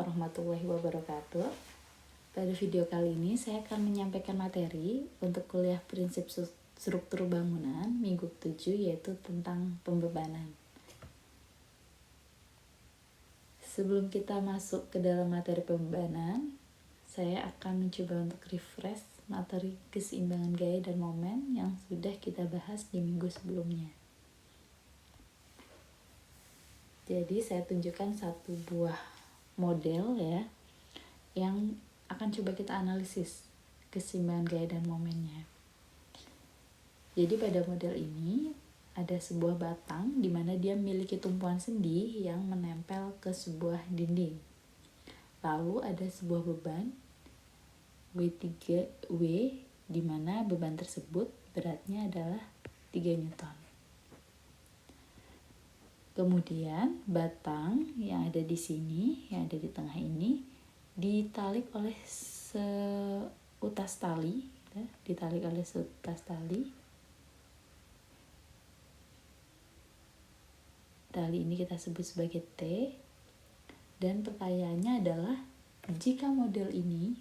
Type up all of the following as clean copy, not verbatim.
warahmatullahi wabarakatuh. Pada video kali ini saya akan menyampaikan materi untuk kuliah prinsip struktur bangunan minggu 7, yaitu tentang pembebanan. Sebelum kita masuk ke dalam materi pembebanan, saya akan mencoba untuk refresh materi keseimbangan gaya dan momen yang sudah kita bahas di minggu sebelumnya. Jadi saya tunjukkan satu buah model ya, yang akan coba kita analisis keseimbangan gaya dan momennya. Jadi pada model ini ada sebuah batang di mana dia memiliki tumpuan sendi yang menempel ke sebuah dinding. Lalu ada sebuah beban W3W di mana beban tersebut beratnya adalah 3 Newton. Kemudian batang yang ada di sini, yang ada di tengah ini, ditalik oleh seutas tali, ya, ditalik oleh seutas tali. Tali ini kita sebut sebagai T. Dan pertanyaannya adalah, jika model ini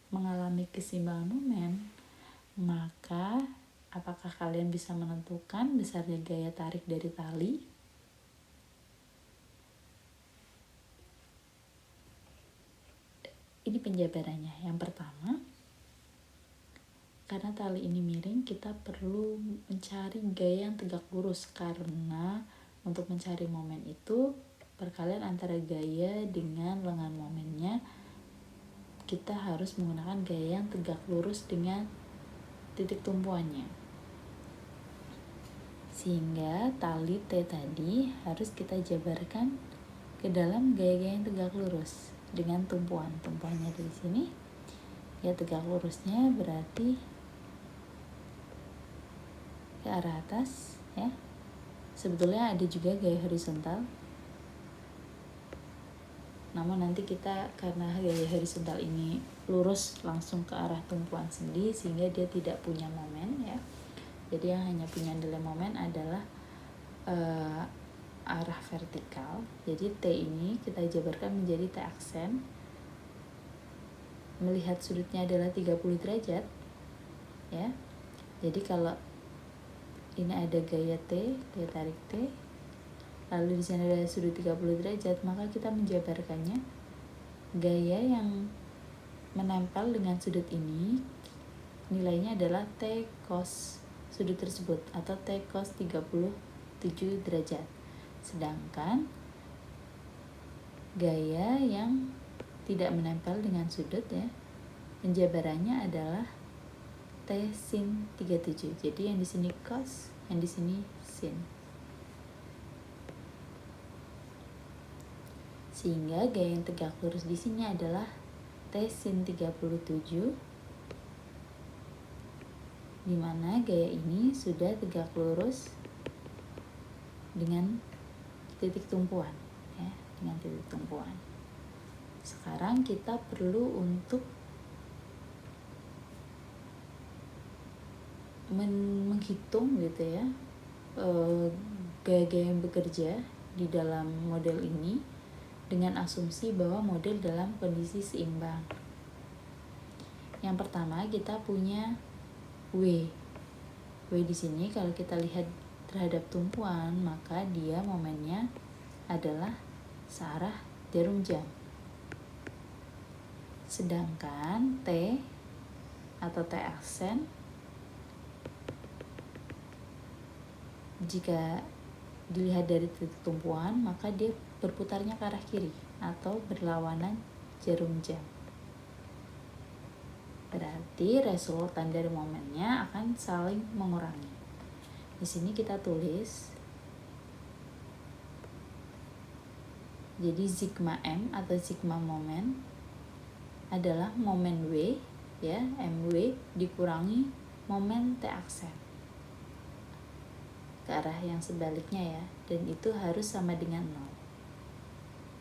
mengalami keseimbangan momen, maka apakah kalian bisa menentukan besarnya gaya tarik dari tali? Ini penjabarannya. Yang pertama, karena tali ini miring, kita perlu mencari gaya yang tegak lurus, karena untuk mencari momen itu perkalian antara gaya dengan lengan momennya, kita harus menggunakan gaya yang tegak lurus dengan titik tumpuannya. Sehingga tali T tadi harus kita jabarkan ke dalam gaya-gaya yang tegak lurus dengan tumpuannya di sini. Ya, tegak lurusnya berarti ke arah atas ya. Sebetulnya ada juga gaya horizontal. Namun nanti kita, karena gaya horizontal ini lurus langsung ke arah tumpuan sendi, sehingga dia tidak punya momen ya. Jadi yang hanya punya nilai momen adalah arah vertikal. Jadi T ini kita jabarkan menjadi T aksen. Melihat sudutnya adalah 30 derajat ya. Jadi kalau ini ada gaya T, gaya tarik T, lalu di sana ada sudut 30 derajat, maka kita menjabarkannya gaya yang menempel dengan sudut ini nilainya adalah T cos sudut tersebut atau T cos 37 derajat. Sedangkan gaya yang tidak menempel dengan sudut ya, penjabarannya adalah T sin 37. Jadi yang di sini cos, yang di sini sin. Sehingga gaya yang tegak lurus di sini adalah T sin 37, di mana gaya ini sudah tegak lurus dengan titik tumpuan ya, dengan titik tumpuan. Sekarang kita perlu untuk menghitung gitu ya, gaya-gaya yang bekerja di dalam model ini dengan asumsi bahwa model dalam kondisi seimbang. Yang pertama, kita punya W di sini kalau kita lihat terhadap tumpuan, maka dia momennya adalah searah jarum jam. Sedangkan T atau T aksen, jika dilihat dari titik tumpuan, maka dia berputarnya ke arah kiri atau berlawanan jarum jam. Berarti resultan dari momennya akan saling mengurangi. Di sini kita tulis, jadi sigma M atau sigma momen adalah momen W ya, MW dikurangi momen T aksen ke arah yang sebaliknya ya, dan itu harus sama dengan 0.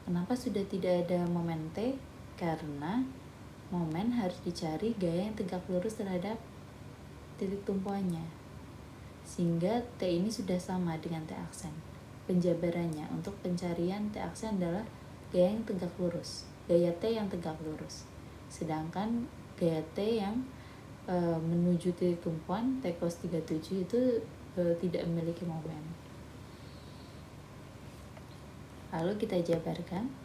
Kenapa sudah tidak ada momen T? Karena momen harus dicari gaya yang tegak lurus terhadap titik tumpuannya, sehingga T ini sudah sama dengan T aksen. Penjabarannya untuk pencarian T aksen adalah gaya yang tegak lurus, gaya T yang tegak lurus. Sedangkan gaya T yang menuju titik tumpuan T cos 37 itu tidak memiliki momen. Lalu kita jabarkan.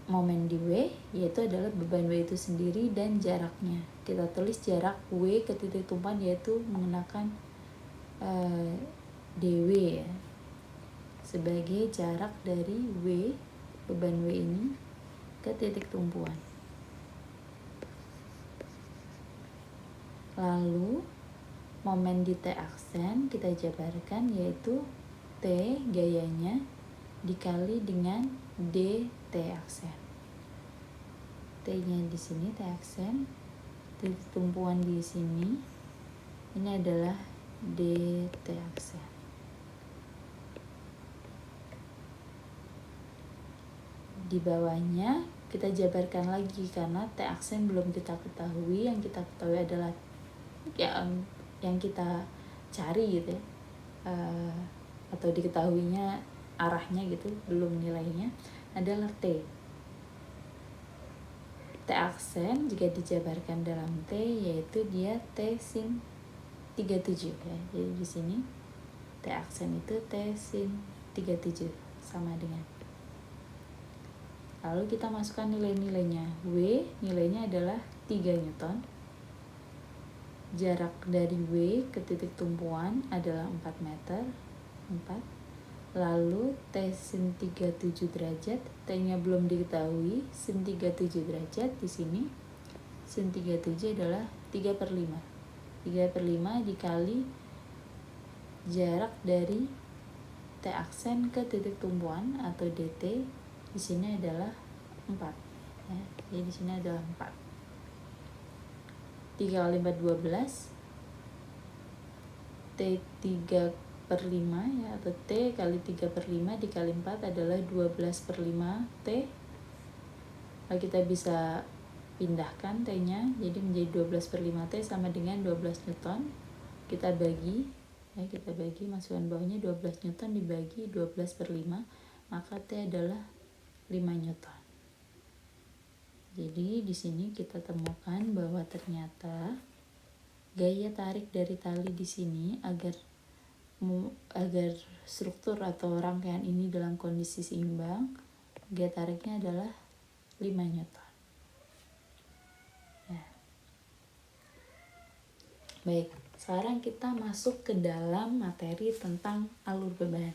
Momen di W yaitu adalah beban W itu sendiri dan jaraknya. Kita tulis jarak W ke titik tumpuan yaitu menggunakan dW ya, sebagai jarak dari W, beban W ini ke titik tumpuan. Lalu momen di T aksen kita jabarkan yaitu T gayanya dikali dengan D T aksen. T-nya di sini T aksen, titik tumpuan di sini. Ini adalah D T aksen. Di bawahnya kita jabarkan lagi karena T aksen belum kita ketahui. Yang kita ketahui adalah yang kita cari gitu ya, atau diketahuinya arahnya gitu, belum nilainya, adalah T. T aksen jika dijabarkan dalam T yaitu dia T sin 37 ya. Jadi di sini T aksen itu T sin 37 sama dengan. Lalu kita masukkan nilai-nilainya. W nilainya adalah 3 Newton. Jarak dari W ke titik tumpuan adalah 4 meter. 4. Lalu T sin 37 derajat, T-nya belum diketahui, sin 37 derajat di sini. Sin 37 adalah 3/5. 3/5 dikali jarak dari T aksen ke titik tumpuan atau DT di sini adalah 4. Ya, jadi di sini adalah 4. 3 kali 4 12. T 3/5 ya, atau T kali 3/5 dikali 4 adalah 12/5 T. Lalu kita bisa pindahkan T-nya jadi menjadi 12/5 T sama dengan 12 Newton. Kita bagi ya, masukkan bawahnya 12 Newton dibagi 12/5, maka T adalah 5 Newton. Jadi di sini kita temukan bahwa ternyata gaya tarik dari tali di sini agar struktur atau rangkaian ini dalam kondisi seimbang, gaya tariknya adalah 5 Newton. Ya. Baik, sekarang kita masuk ke dalam materi tentang alur beban.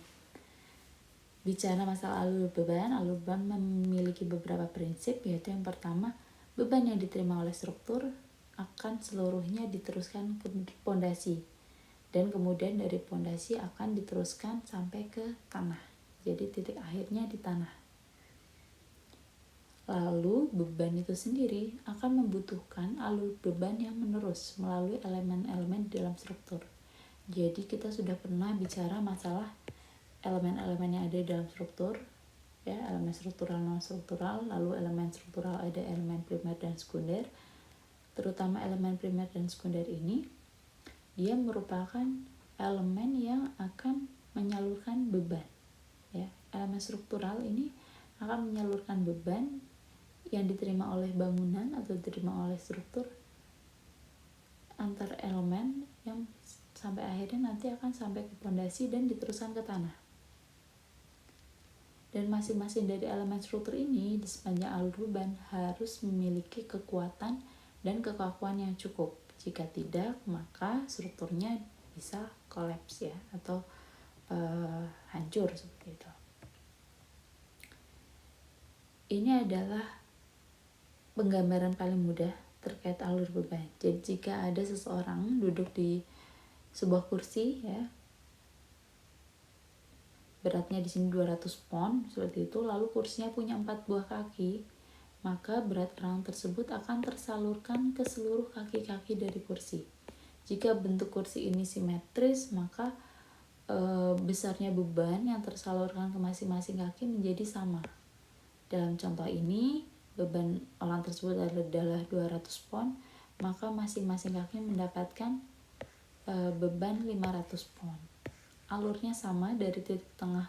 Bicara masalah alur beban memiliki beberapa prinsip, yaitu yang pertama, beban yang diterima oleh struktur akan seluruhnya diteruskan ke pondasi. Dan kemudian dari pondasi akan diteruskan sampai ke tanah. Jadi titik akhirnya di tanah. Lalu beban itu sendiri akan membutuhkan alur beban yang menerus melalui elemen-elemen dalam struktur. Jadi kita sudah pernah bicara masalah elemen-elemen yang ada di dalam struktur, ya, elemen struktural, non-struktural. Lalu elemen struktural ada elemen primer dan sekunder. Terutama elemen primer dan sekunder ini dia merupakan elemen yang akan menyalurkan beban. Ya, elemen struktural ini akan menyalurkan beban yang diterima oleh bangunan atau diterima oleh struktur antar elemen yang sampai akhirnya nanti akan sampai ke pondasi dan diteruskan ke tanah. Dan masing-masing dari elemen struktur ini di sepanjang alur beban harus memiliki kekuatan dan kekakuan yang cukup. Jika tidak, maka strukturnya bisa kolaps ya, atau hancur seperti itu. Ini adalah penggambaran paling mudah terkait alur beban. Jadi jika ada seseorang duduk di sebuah kursi ya, beratnya di sini 200 pon seperti itu, lalu kursinya punya 4 buah kaki, maka berat orang tersebut akan tersalurkan ke seluruh kaki-kaki dari kursi. Jika bentuk kursi ini simetris, maka besarnya beban yang tersalurkan ke masing-masing kaki menjadi sama. Dalam contoh ini, beban orang tersebut adalah 200 pon, maka masing-masing kaki mendapatkan beban 500 pon. alurnya sama dari titik tengah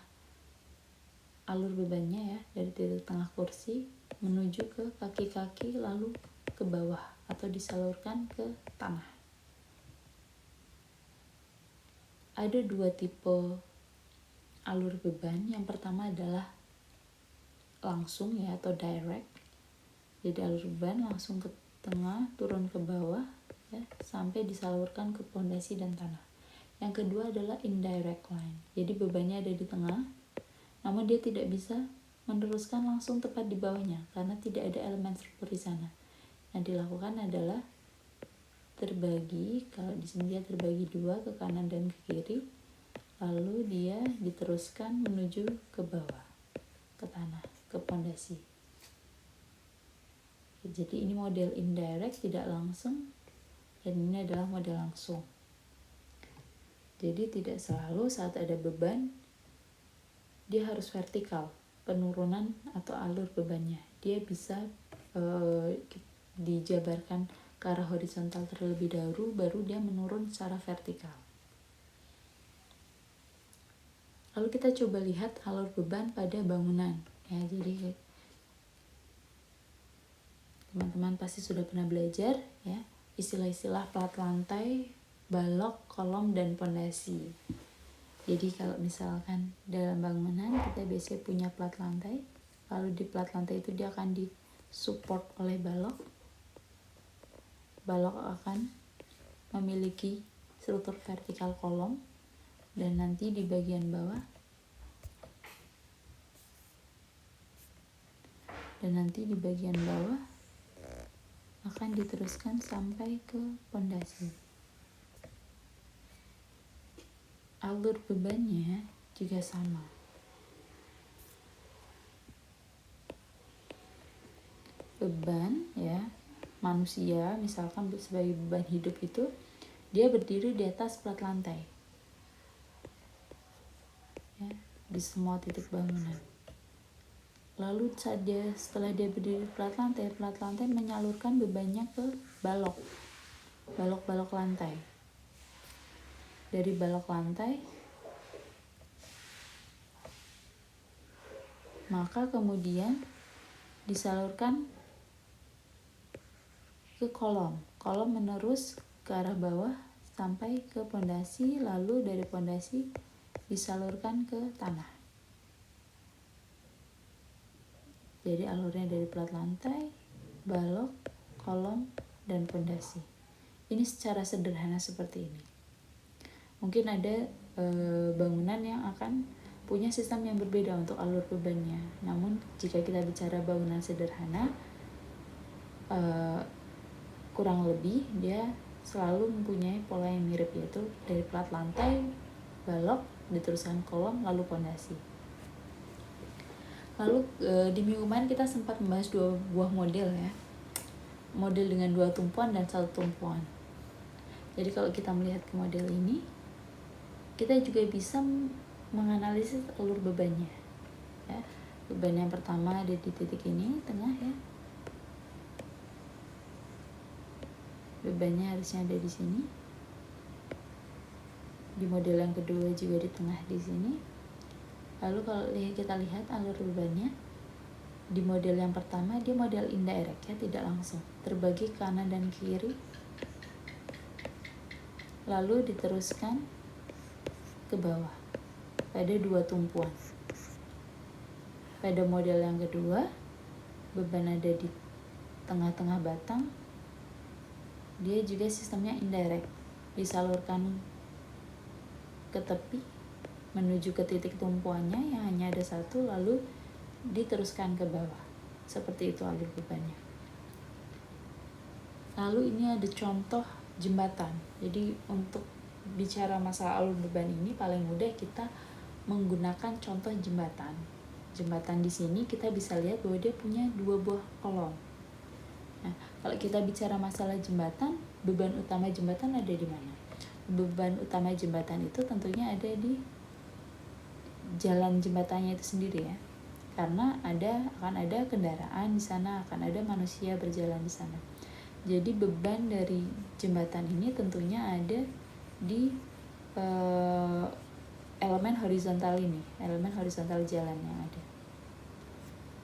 alur bebannya ya, dari titik tengah kursi menuju ke kaki-kaki lalu ke bawah atau disalurkan ke tanah. Ada dua tipe alur beban. Yang pertama adalah langsung ya atau direct. Jadi alur beban langsung ke tengah, turun ke bawah ya, sampai disalurkan ke pondasi dan tanah. Yang kedua adalah indirect line. Jadi bebannya ada di tengah, namun dia tidak bisa meneruskan langsung tepat di bawahnya karena tidak ada elemen struktur di sana. Yang dilakukan adalah terbagi, kalau di sini dia terbagi dua ke kanan dan ke kiri, lalu dia diteruskan menuju ke bawah, ke tanah, ke pondasi. Jadi ini model indirect, tidak langsung, dan ini adalah model langsung. Jadi tidak selalu saat ada beban dia harus vertikal penurunan atau alur bebannya. Dia bisa dijabarkan ke arah horizontal terlebih dahulu, baru dia menurun secara vertikal. Lalu kita coba lihat alur beban pada bangunan. Ya, jadi teman-teman pasti sudah pernah belajar ya istilah-istilah plat lantai, balok, kolom, dan pondasi. Jadi kalau misalkan dalam bangunan kita biasanya punya plat lantai, lalu di plat lantai itu dia akan disupport oleh balok. Balok akan memiliki struktur vertikal kolom, dan nanti di bagian bawah akan diteruskan sampai ke pondasi. Alur bebannya juga sama. Beban ya, manusia misalkan sebagai beban hidup itu dia berdiri di atas plat lantai. Ya, di semua titik bangunan. Lalu setelah dia berdiri di plat lantai menyalurkan bebannya ke balok lantai. Dari balok lantai, maka kemudian disalurkan ke kolom. Kolom menerus ke arah bawah sampai ke pondasi, lalu dari pondasi disalurkan ke tanah. Jadi alurnya dari plat lantai, balok, kolom, dan pondasi. Ini secara sederhana seperti ini. Mungkin ada bangunan yang akan punya sistem yang berbeda untuk alur bebannya. Namun jika kita bicara bangunan sederhana, kurang lebih dia selalu mempunyai pola yang mirip, yaitu dari plat lantai, balok, diteruskan kolom, lalu pondasi. Lalu di minggu kemarin kita sempat membahas dua buah model ya. Model dengan dua tumpuan dan satu tumpuan. Jadi kalau kita melihat ke model ini, kita juga bisa menganalisis alur bebannya. Ya. Beban yang pertama ada di titik ini, tengah ya. Bebannya harusnya ada di sini. Di model yang kedua juga di tengah di sini. Lalu kalau kita lihat alur bebannya, di model yang pertama dia model indirect ya, tidak langsung, terbagi kanan dan kiri, lalu diteruskan ke bawah pada dua tumpuan. Pada model yang kedua, beban ada di tengah-tengah batang, dia juga sistemnya indirect, disalurkan ke tepi menuju ke titik tumpuannya yang hanya ada satu, lalu diteruskan ke bawah. Seperti itu alur bebannya. Lalu ini ada contoh jembatan. Jadi untuk bicara masalah alur beban ini paling mudah kita menggunakan contoh jembatan. Jembatan di sini kita bisa lihat bahwa dia punya dua buah kolom. Nah, kalau kita bicara masalah jembatan, beban utama jembatan ada di mana? Beban utama jembatan itu tentunya ada di jalan jembatannya itu sendiri ya, karena akan ada kendaraan di sana, akan ada manusia berjalan di sana. Jadi beban dari jembatan ini tentunya ada di elemen horizontal ini, elemen horizontal jalan yang ada.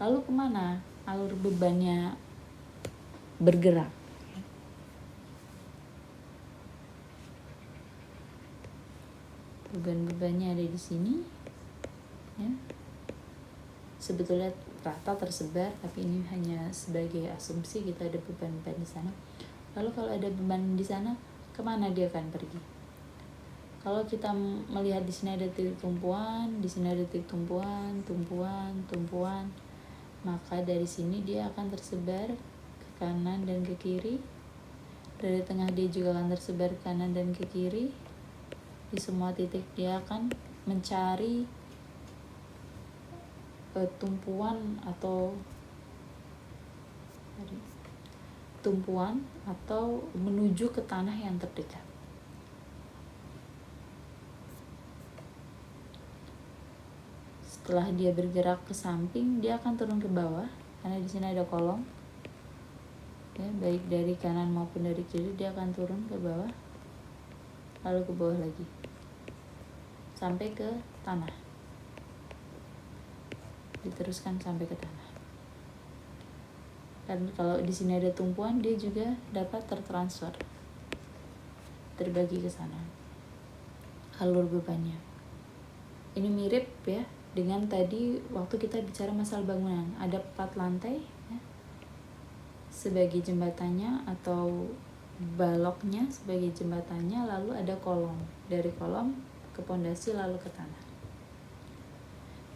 Lalu kemana alur bebannya bergerak? Beban-bebannya ada di sini, ya. Sebetulnya rata tersebar, tapi ini hanya sebagai asumsi kita ada beban-beban di sana. Lalu kalau ada beban di sana, kemana dia akan pergi? Kalau kita melihat di sini ada titik tumpuan, di sini ada titik tumpuan, maka dari sini dia akan tersebar ke kanan dan ke kiri. Dari tengah dia juga akan tersebar ke kanan dan ke kiri. Di semua titik dia akan mencari tumpuan atau menuju ke tanah yang terdekat. Setelah dia bergerak ke samping, dia akan turun ke bawah karena di sini ada kolom. Ya, baik dari kanan maupun dari kiri dia akan turun ke bawah, lalu ke bawah lagi sampai ke tanah. Diteruskan sampai ke tanah. Dan kalau di sini ada tumpuan, dia juga dapat tertransfer, terbagi ke sana alur bebannya. Ini mirip ya dengan tadi waktu kita bicara masalah bangunan, ada 4 lantai ya, sebagai jembatannya atau baloknya sebagai jembatannya, lalu ada kolom, dari kolom ke pondasi lalu ke tanah.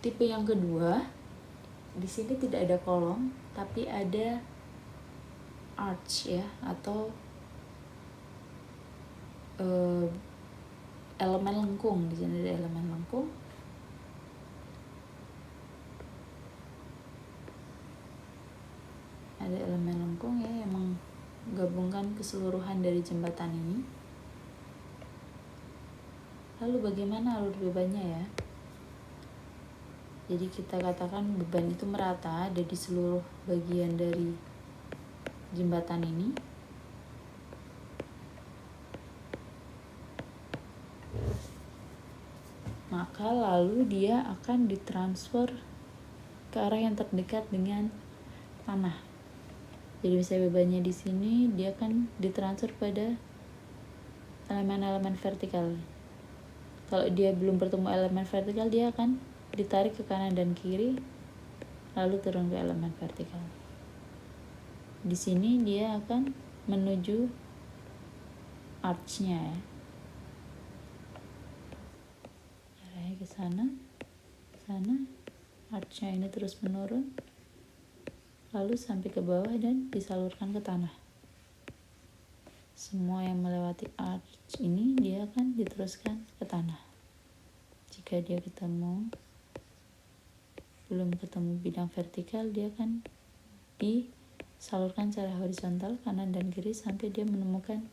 Tipe yang kedua, di sini tidak ada kolom tapi ada arch ya, atau elemen lengkung. Di sini ada elemen lengkung. Ada elemen lengkung ya yang menggabungkan keseluruhan dari jembatan ini. Lalu bagaimana alur bebannya ya? Jadi kita katakan beban itu merata ada di seluruh bagian dari jembatan ini. Maka lalu dia akan ditransfer ke arah yang terdekat dengan tanah. Jadi misalnya bebannya di sini, dia akan ditransfer pada elemen-elemen vertikal. Kalau dia belum bertemu elemen vertikal, dia akan ditarik ke kanan dan kiri, lalu turun ke elemen vertikal. Di sini dia akan menuju arch-nya ya. Arahnya ke sana, arch-nya ini terus menurun, lalu sampai ke bawah dan disalurkan ke tanah. Semua yang melewati arch ini dia akan diteruskan ke tanah. Jika dia belum ketemu bidang vertikal, dia akan disalurkan secara horizontal kanan dan kiri sampai dia menemukan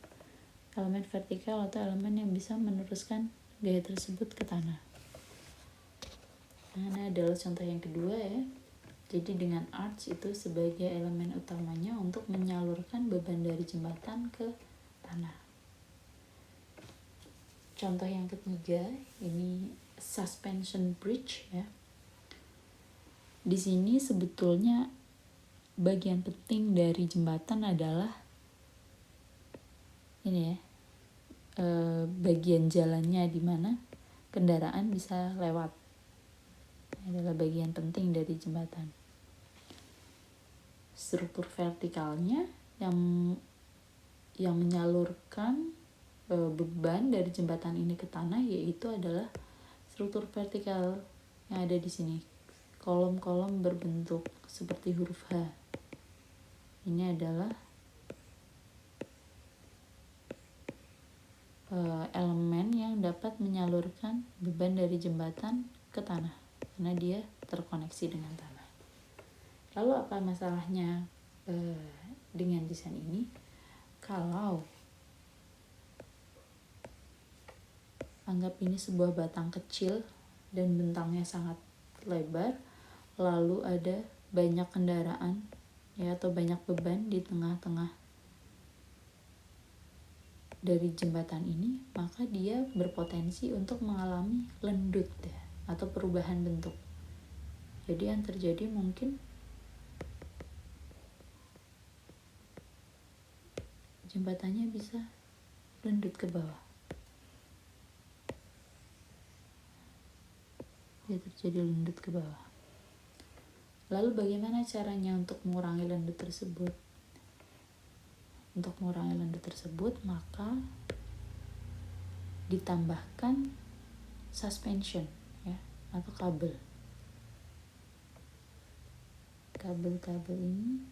elemen vertikal atau elemen yang bisa meneruskan gaya tersebut ke tanah. Nah, ini adalah contoh yang kedua ya. Jadi dengan arch itu sebagai elemen utamanya untuk menyalurkan beban dari jembatan ke tanah. Contoh yang ketiga, ini suspension bridge ya. Di sini sebetulnya bagian penting dari jembatan adalah ini ya, bagian jalannya di mana kendaraan bisa lewat. Ini adalah bagian penting dari jembatan. Struktur vertikalnya yang menyalurkan beban dari jembatan ini ke tanah yaitu adalah struktur vertikal yang ada di sini. Kolom-kolom berbentuk seperti huruf H. Ini adalah elemen yang dapat menyalurkan beban dari jembatan ke tanah karena dia terkoneksi dengan tanah. Lalu apa masalahnya dengan desain ini? Kalau anggap ini sebuah batang kecil dan bentangnya sangat lebar, lalu ada banyak kendaraan ya atau banyak beban di tengah-tengah dari jembatan ini, maka dia berpotensi untuk mengalami lendut ya, atau perubahan bentuk. Jadi yang terjadi mungkin jembatannya bisa lendut ke bawah. Dia terjadi lendut ke bawah. Lalu bagaimana caranya untuk mengurangi lendut tersebut? Untuk mengurangi lendut tersebut, maka ditambahkan suspension ya, atau kabel. Kabel-kabel ini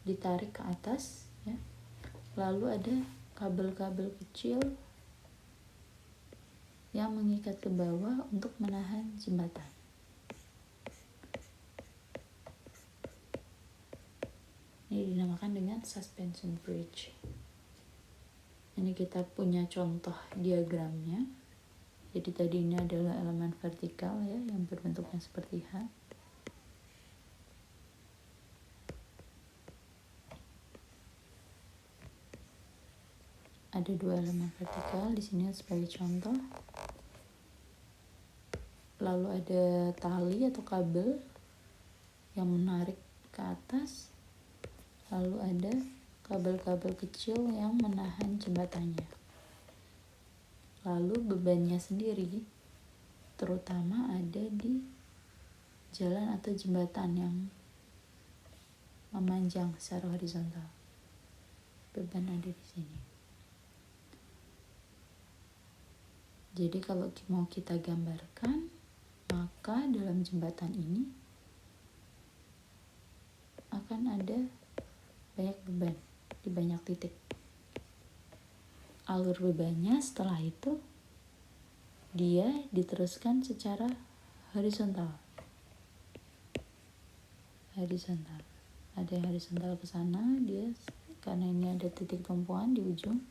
ditarik ke atas ya. Lalu ada kabel-kabel kecil yang mengikat ke bawah untuk menahan jembatan. Ini dinamakan dengan suspension bridge. Ini kita punya contoh diagramnya. Jadi tadi ini adalah elemen vertikal ya, yang berbentuknya seperti H. Ada dua elemen vertikal di sini sebagai contoh. Lalu ada tali atau kabel yang menarik ke atas. Lalu ada kabel-kabel kecil yang menahan jembatannya. Lalu bebannya sendiri terutama ada di jalan atau jembatan yang memanjang secara horizontal. Beban ada di sini. Jadi kalau mau kita gambarkan, maka dalam jembatan ini akan ada banyak beban di banyak titik. Alur bebannya setelah itu dia diteruskan secara horizontal. Ada yang horizontal ke sana, dia karena ini ada titik tumpuan di ujung,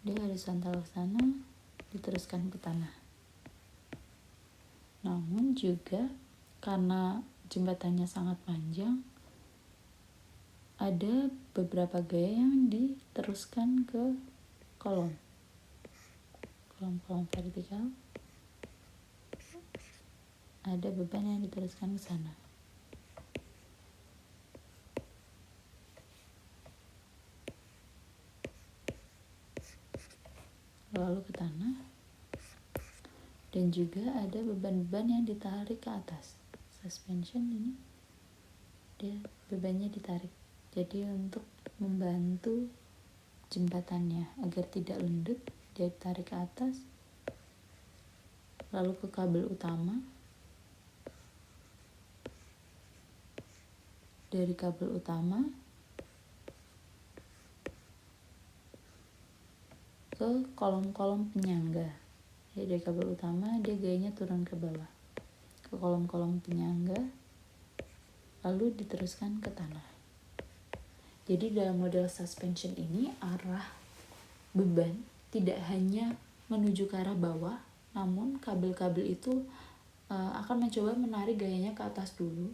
dia horizontal ke sana, diteruskan ke tanah. Namun juga karena jembatannya sangat panjang, ada beberapa gaya yang diteruskan ke kolom vertikal. Ada beban yang diteruskan ke sana. Lalu ke tanah. Dan juga ada beban-beban yang ditarik ke atas. Suspension ini dia bebannya ditarik. Jadi untuk membantu jembatannya agar tidak lendut, dia tarik ke atas. Lalu ke kabel utama. Dari kabel utama ke kolom-kolom penyangga. Jadi dari kabel utama dia gayanya turun ke bawah, ke kolom-kolom penyangga, lalu diteruskan ke tanah. Jadi dalam model suspension ini arah beban tidak hanya menuju ke arah bawah, namun kabel-kabel itu akan mencoba menarik gayanya ke atas dulu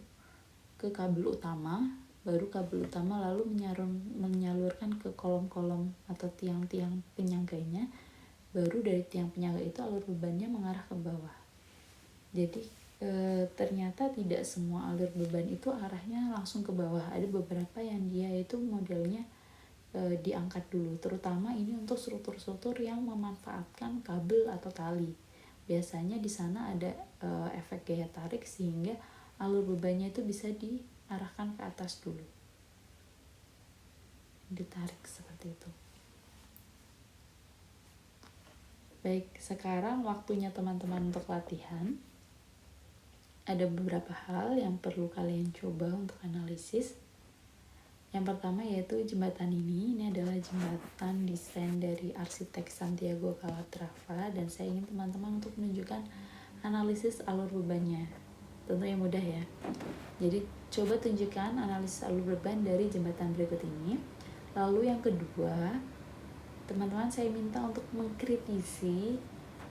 ke kabel utama, baru kabel utama lalu menyalurkan ke kolom-kolom atau tiang-tiang penyangganya, baru dari tiang penyangga itu alur bebannya mengarah ke bawah. Jadi ternyata tidak semua alur beban itu arahnya langsung ke bawah. Ada beberapa yang dia itu modelnya diangkat dulu, terutama ini untuk struktur-struktur yang memanfaatkan kabel atau tali. Biasanya di sana ada efek gaya tarik sehingga alur bebannya itu bisa diarahkan ke atas dulu, ditarik seperti itu. Baik, sekarang waktunya teman-teman untuk latihan. Ada beberapa hal yang perlu kalian coba untuk analisis. Yang pertama yaitu jembatan ini adalah jembatan desain dari arsitek Santiago Calatrava, dan saya ingin teman-teman untuk menunjukkan analisis alur bebannya. Tentunya mudah ya. Jadi coba tunjukkan analisis alur beban dari jembatan berikut ini. Lalu yang kedua, teman-teman saya minta untuk mengkritisi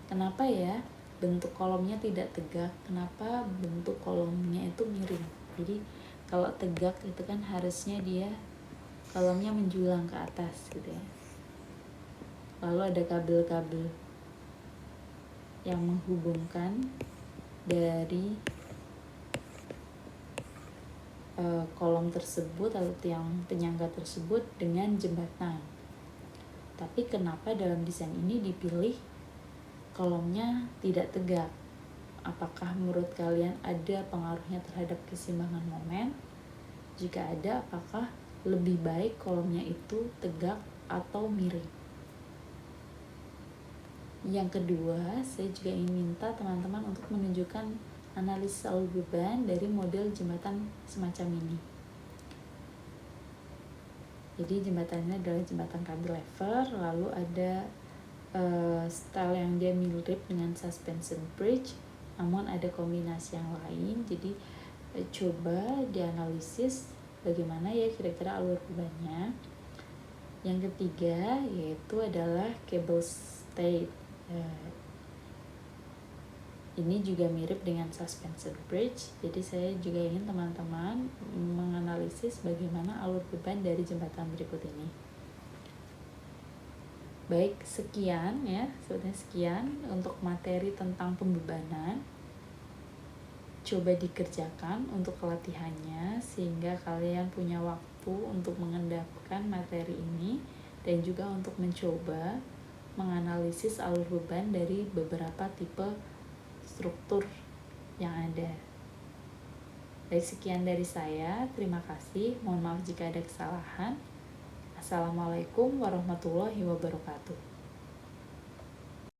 kenapa ya bentuk kolomnya tidak tegak, kenapa bentuk kolomnya itu miring. Jadi kalau tegak itu kan harusnya dia kolomnya menjulang ke atas gitu ya. lalu ada kabel-kabel yang menghubungkan dari kolom tersebut atau tiang penyangga tersebut dengan jembatan. Tapi kenapa dalam desain ini dipilih kolomnya tidak tegak? Apakah menurut kalian ada pengaruhnya terhadap keseimbangan momen? Jika ada, apakah lebih baik kolomnya itu tegak atau miring? Yang kedua, saya juga ingin minta teman-teman untuk menunjukkan analisis alur beban dari model jembatan semacam ini. Jadi jembatan ini adalah jembatan cantilever, lalu ada style yang dia mirip dengan suspension bridge, namun ada kombinasi yang lain. Jadi coba dianalisis bagaimana ya kira-kira alur bebannya. Yang ketiga yaitu adalah cable stay. Ini juga mirip dengan suspension bridge. Jadi saya juga ingin teman-teman menganalisis bagaimana alur beban dari jembatan berikut ini. Baik, sekian ya, sebenarnya sekian untuk materi tentang pembebanan. Coba dikerjakan untuk latihannya sehingga kalian punya waktu untuk mengendapkan materi ini dan juga untuk mencoba menganalisis alur beban dari beberapa tipe struktur yang ada. Baik, sekian dari saya. Terima kasih. Mohon maaf jika ada kesalahan. Assalamualaikum warahmatullahi wabarakatuh.